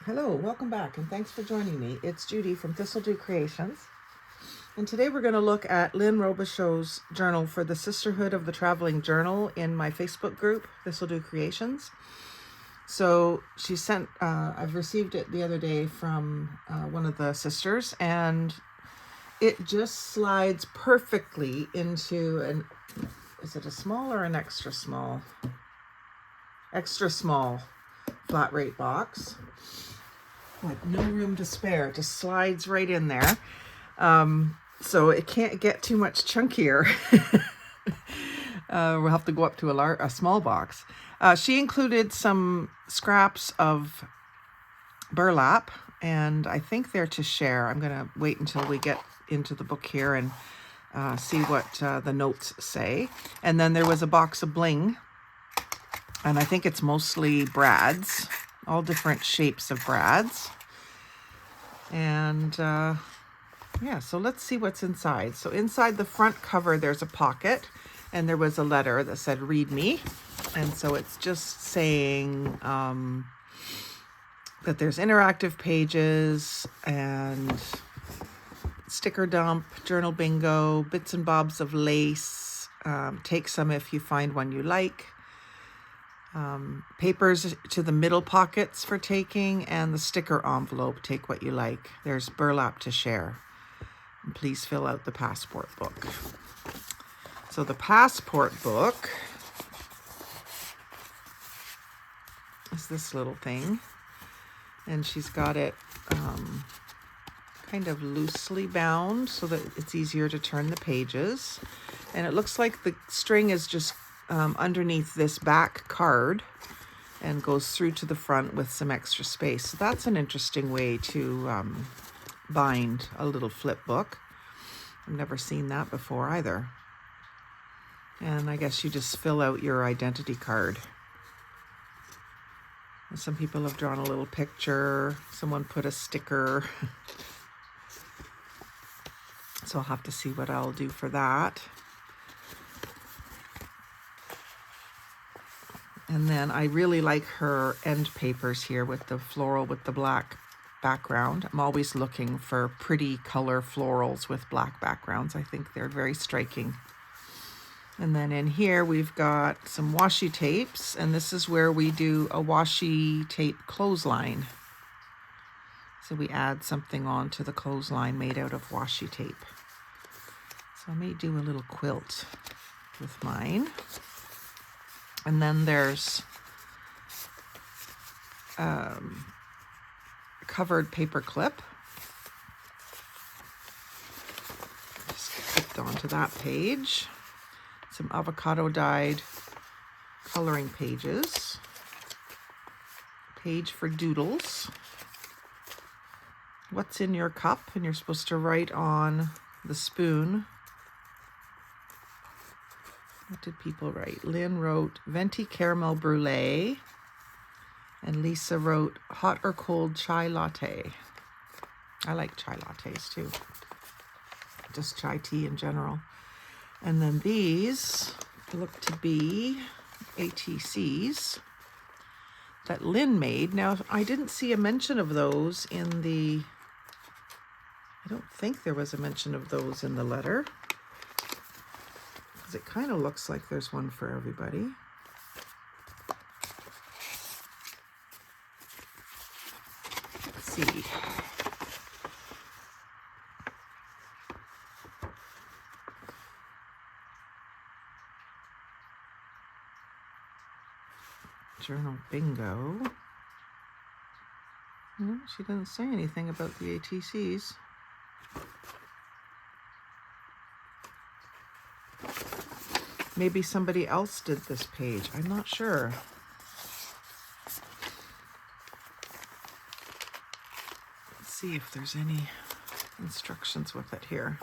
Hello, welcome back, and thanks for joining me. It's Judy from Thistledew Creations, and today we're going to look at Lynn Robichaud's journal for the Sisterhood of the Traveling Journal in my Facebook group, Thistledew Creations. So she sent, I've received it the other day from one of the sisters, and it just slides perfectly into an, is it a small or an extra small? Extra small flat rate box. Like no room to spare, just slides right in there. So it can't get too much chunkier. We'll have to go up to a small box. She included some scraps of burlap, and I think they're to share. I'm gonna wait until we get into the book here and see what the notes say. And then there was a box of bling, and I think it's mostly brads, all different shapes of brads. And yeah, so let's see what's inside. So inside the front cover, there's a pocket, and there was a letter that said, "Read me." And so it's just saying that there's interactive pages and sticker dump, journal bingo, bits and bobs of lace. Take some if you find one you like. Papers to the middle pockets for taking, and the sticker envelope, take what you like. There's burlap to share. And please fill out the passport book. So the passport book is this little thing, and she's got it kind of loosely bound so that it's easier to turn the pages. And it looks like the string is just underneath this back card and goes through to the front with some extra space. So that's an interesting way to bind a little flip book. I've never seen that before either. And I guess you just fill out your identity card. And some people have drawn a little picture. Someone put a sticker. So I'll have to see what I'll do for that. And then I really like her end papers here with the floral with the black background. I'm always looking for pretty color florals with black backgrounds. I think they're very striking. And then in here we've got some washi tapes, and this is where we do a washi tape clothesline. So we add something onto the clothesline made out of washi tape. So I may do a little quilt with mine. And then there's a covered paper clip. Just clipped onto that page. Some avocado dyed coloring pages. Page for doodles. What's in your cup? And you're supposed to write on the spoon. What did people write? Lynn wrote venti caramel brulee, and Lisa wrote hot or cold chai latte. I like chai lattes too, just chai tea in general. And then these look to be ATCs that Lynn made. Now, I didn't see a mention of those in the, I don't think there was a mention of those in the letter. It kind of looks like there's one for everybody. Let's see. Journal bingo. No, she didn't say anything about the ATCs. Maybe somebody else did this page. I'm not sure. Let's see if there's any instructions with it here.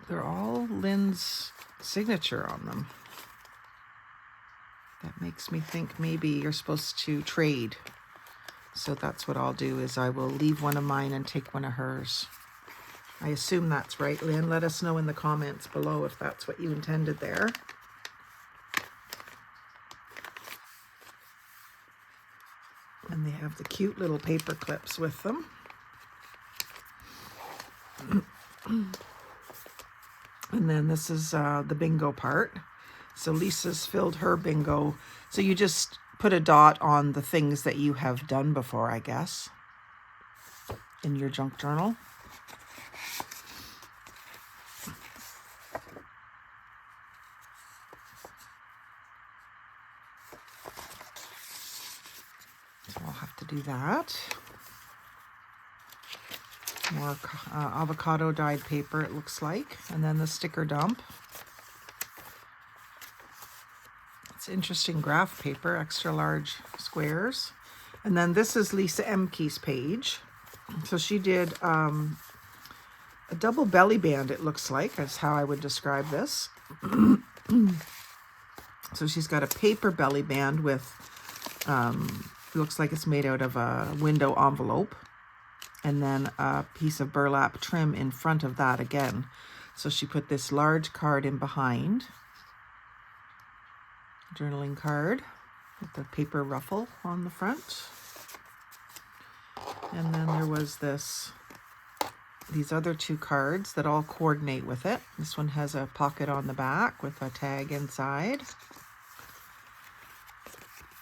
They're all Lynn's signature on them. That makes me think maybe you're supposed to trade. So that's what I'll do, is I will leave one of mine and take one of hers. I assume that's right, Lynn. Let us know in the comments below if that's what you intended there. And they have the cute little paper clips with them. And then this is the bingo part. So Lisa's filled her bingo. So you just put a dot on the things that you have done before, I guess, in your junk journal. So I'll have to do that. More avocado dyed paper, it looks like. And then the sticker dump. It's interesting graph paper, extra large squares. And then this is Lisa Emke's page. So she did a double belly band, it looks like. That's how I would describe this. So she's got a paper belly band with, looks like it's made out of a window envelope. And then a piece of burlap trim in front of that again. So she put this large card in behind. Journaling card with the paper ruffle on the front. And then there was these other two cards that all coordinate with it. This one has a pocket on the back with a tag inside.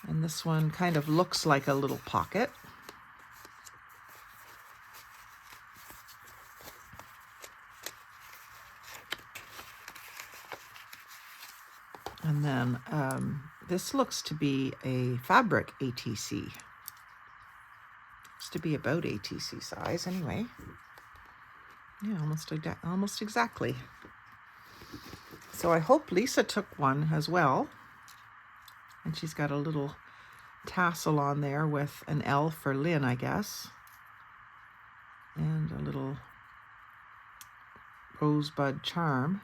And this one kind of looks like a little pocket. And then this looks to be a fabric ATC. Looks to be about ATC size anyway. Yeah, almost exactly. So I hope Lisa took one as well. And she's got a little tassel on there with an L for Lynn, I guess. And a little rosebud charm.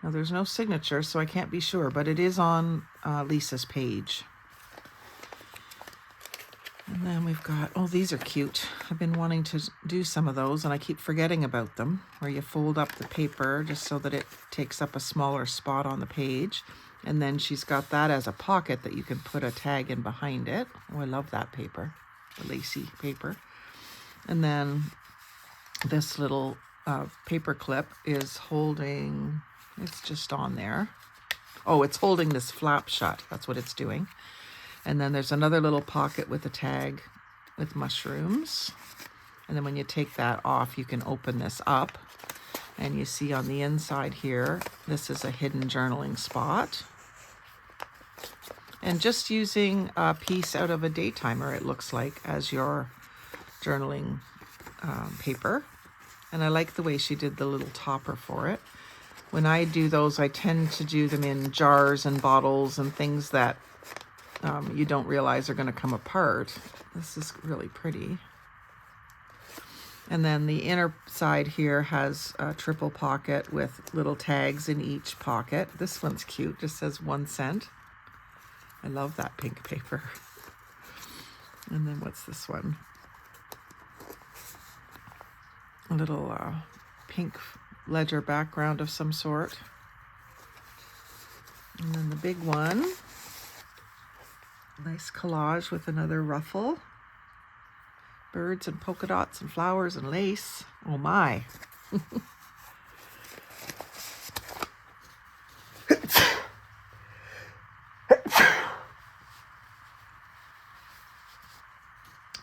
Now there's no signature, so I can't be sure, but it is on Lisa's page. And then we've got, oh, these are cute. I've been wanting to do some of those, and I keep forgetting about them, where you fold up the paper just so that it takes up a smaller spot on the page. And then she's got that as a pocket that you can put a tag in behind it. Oh, I love that paper, the lacy paper. And then this little paper clip is holding, it's just on there. Oh, it's holding this flap shut. That's what it's doing. And then there's another little pocket with a tag with mushrooms. And then when you take that off, you can open this up. And you see on the inside here, this is a hidden journaling spot. And just using a piece out of a day timer, it looks like, as your journaling paper. And I like the way she did the little topper for it. When I do those, I tend to do them in jars and bottles and things that you don't realize are going to come apart. This is really pretty. And then the inner side here has a triple pocket with little tags in each pocket. This one's cute, just says 1 cent. I love that pink paper. And then what's this one? A little pink ledger background of some sort. And then the big one, nice collage with another ruffle. Birds and polka dots and flowers and lace. Oh my.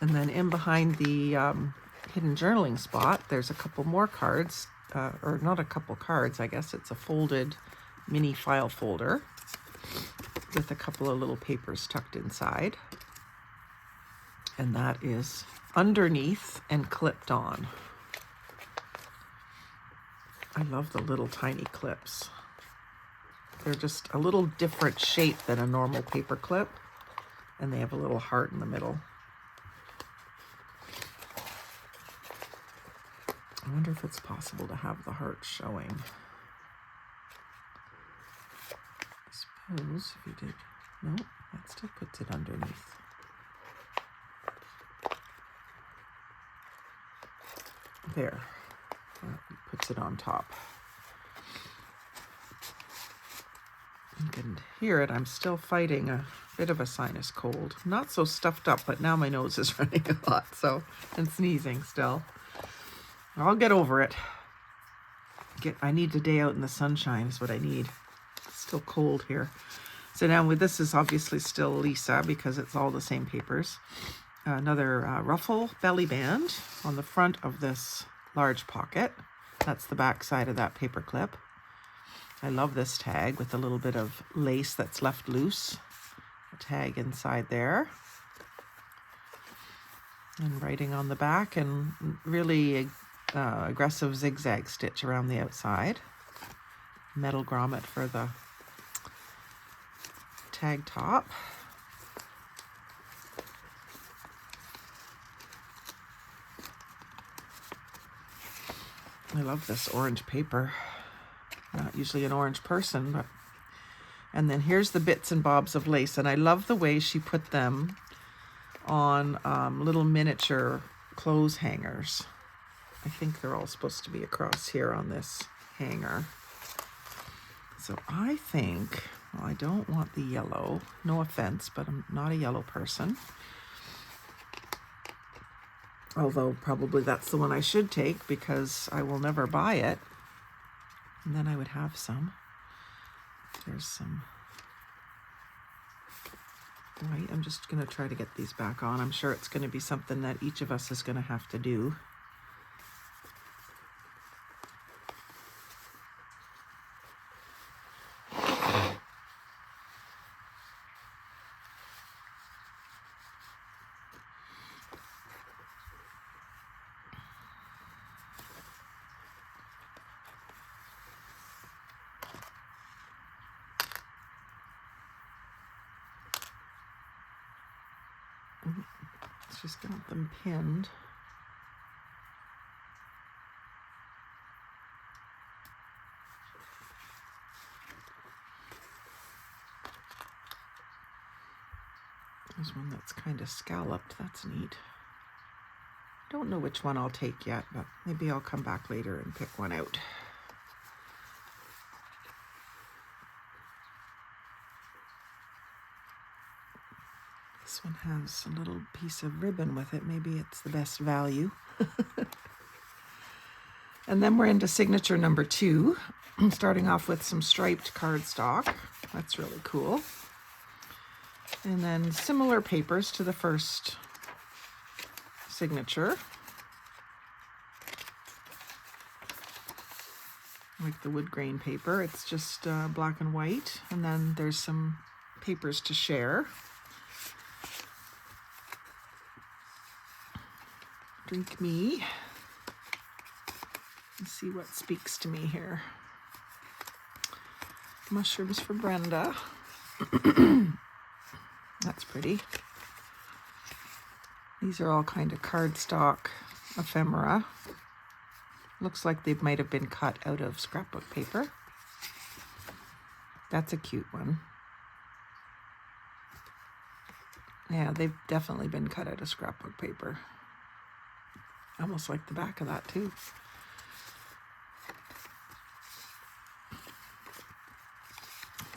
And then in behind the hidden journaling spot, there's a couple more cards, or not a couple cards, I guess it's a folded mini file folder with a couple of little papers tucked inside. And that is underneath and clipped on. I love the little tiny clips. They're just a little different shape than a normal paper clip, and they have a little heart in the middle. I wonder if it's possible to have the heart showing. I suppose if you did, no, that still puts it underneath. There, that puts it on top. You can hear it, I'm still fighting a Bit of a sinus cold. Not so stuffed up, but now my nose is running a lot, so, and sneezing still. I'll get over it. I need a day out in the sunshine is what I need. It's still cold here. So now this is obviously still Lisa because it's all the same papers. Another ruffle belly band on the front of this large pocket. That's the back side of that paper clip. I love this tag with a little bit of lace that's left loose. A tag inside there. And writing on the back and really aggressive zigzag stitch around the outside. Metal grommet for the tag top. I love this orange paper. Not usually an orange person, but... And then here's the bits and bobs of lace, and I love the way she put them on little miniature clothes hangers. I think they're all supposed to be across here on this hanger. So I think, well, I don't want the yellow. No offense, but I'm not a yellow person. Although probably that's the one I should take because I will never buy it. And then I would have some. There's some white. I'm just going to try to get these back on. I'm sure it's going to be something that each of us is going to have to do. She's got them pinned. There's one that's kind of scalloped. That's neat. Don't know which one I'll take yet, but maybe I'll come back later and pick one out. This one has a little piece of ribbon with it. Maybe it's the best value. And then we're into signature number 2. I'm starting off with some striped cardstock. That's really cool. And then similar papers to the first signature. Like the wood grain paper. It's just black and white. And then there's some papers to share. Drink me. Let's see what speaks to me here. Mushrooms for Brenda. That's pretty. These are all kind of cardstock ephemera. Looks like they might have been cut out of scrapbook paper. That's a cute one. Yeah, they've definitely been cut out of scrapbook paper. Almost like the back of that too.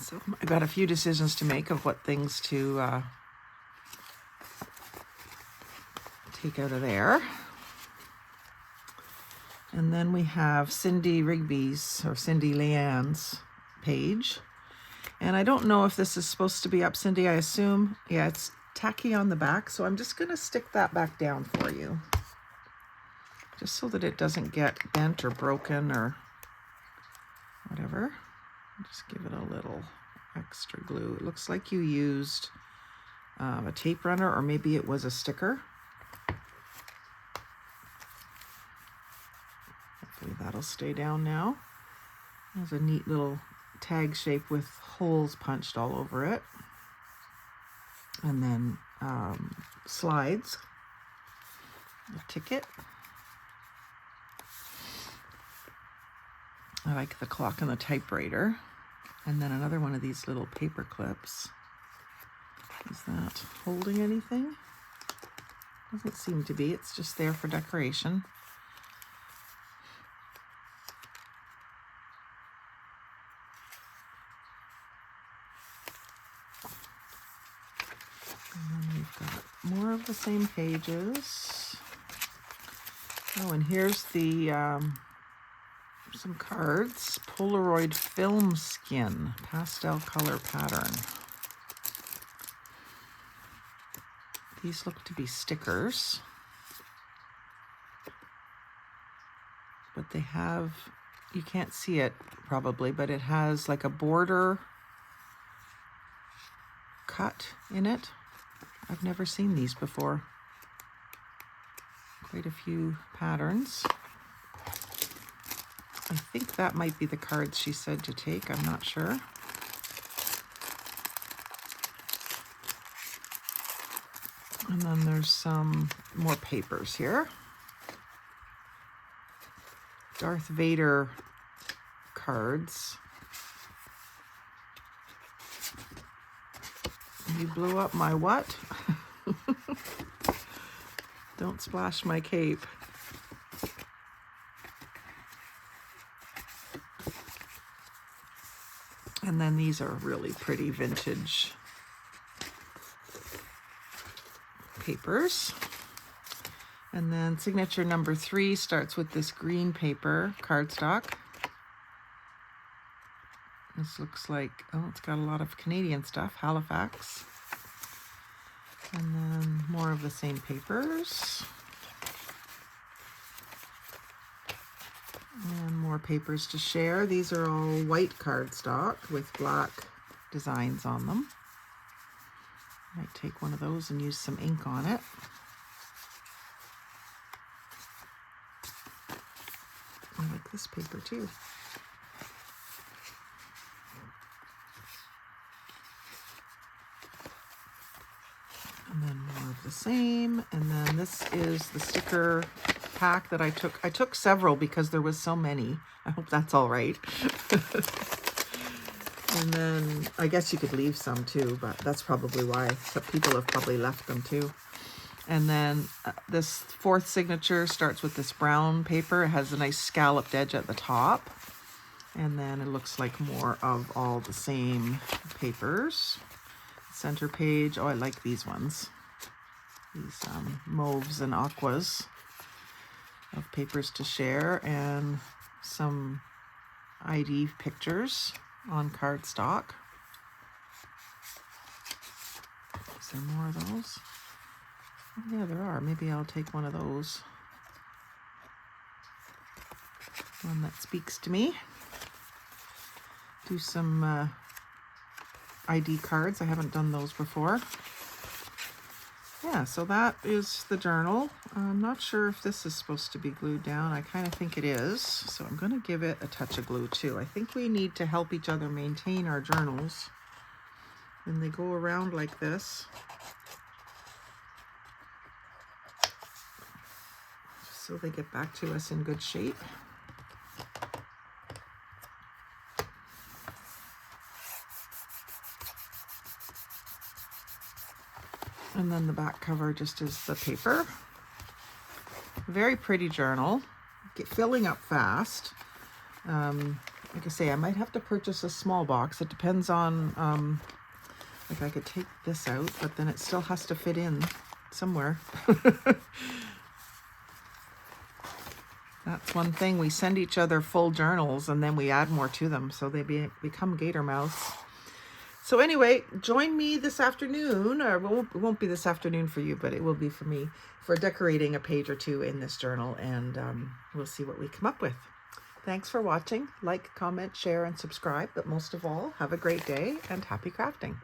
So I got a few decisions to make of what things to take out of there. And then we have Cindy Rigby's or Cindy Leanne's page. And I don't know if this is supposed to be up, Cindy. I assume, yeah, it's tacky on the back. So I'm just going to stick that back down for you. Just so that it doesn't get bent or broken or whatever. Just give it a little extra glue. It looks like you used a tape runner, or maybe it was a sticker. Hopefully that'll stay down now. There's a neat little tag shape with holes punched all over it. And then slides, a ticket. I like the clock and the typewriter. And then another one of these little paper clips. Is that holding anything? Doesn't seem to be. It's just there for decoration. And then we've got more of the same pages. Oh, and here's the some cards. Polaroid film skin, pastel color pattern. These look to be stickers, but they have, you can't see it probably, but it has like a border cut in it. I've never seen these before. Quite a few patterns. I think that might be the cards she said to take, I'm not sure. And then there's some more papers here. Darth Vader cards. You blew up my what? Don't splash my cape. And then these are really pretty vintage papers. And then signature number 3 starts with this green paper cardstock. This looks like, oh, it's got a lot of Canadian stuff, Halifax. And then more of the same papers. And more papers to share. These are all white cardstock with black designs on them. Might take one of those and use some ink on it. I like this paper too. And then more of the same. And then this is the sticker pack that I took. I took several because there was so many. I hope that's all right. And then I guess you could leave some too, but that's probably why. Some people have probably left them too. And then this 4th signature starts with this brown paper. It has a nice scalloped edge at the top. And then it looks like more of all the same papers. Center page. Oh, I like these ones. These mauves and aquas of papers to share, and some ID pictures on cardstock. Is there more of those? Oh, yeah, there are. Maybe I'll take one of those. One that speaks to me. Do some ID cards. I haven't done those before. Yeah, so that is the journal. I'm not sure if this is supposed to be glued down. I kind of think it is. So I'm going to give it a touch of glue too. I think we need to help each other maintain our journals. And they go around like this. So they get back to us in good shape. And then the back cover just is the paper. Very pretty journal. Filling up fast. Like I say, I might have to purchase a small box. It depends on, like I could take this out, but then it still has to fit in somewhere. That's one thing. We send each other full journals and then we add more to them. So they become gator mouths. So anyway, join me this afternoon, or it won't be this afternoon for you, but it will be for me, for decorating a page or two in this journal, and we'll see what we come up with. Thanks for watching. Like, comment, share, and subscribe, but most of all, have a great day and happy crafting.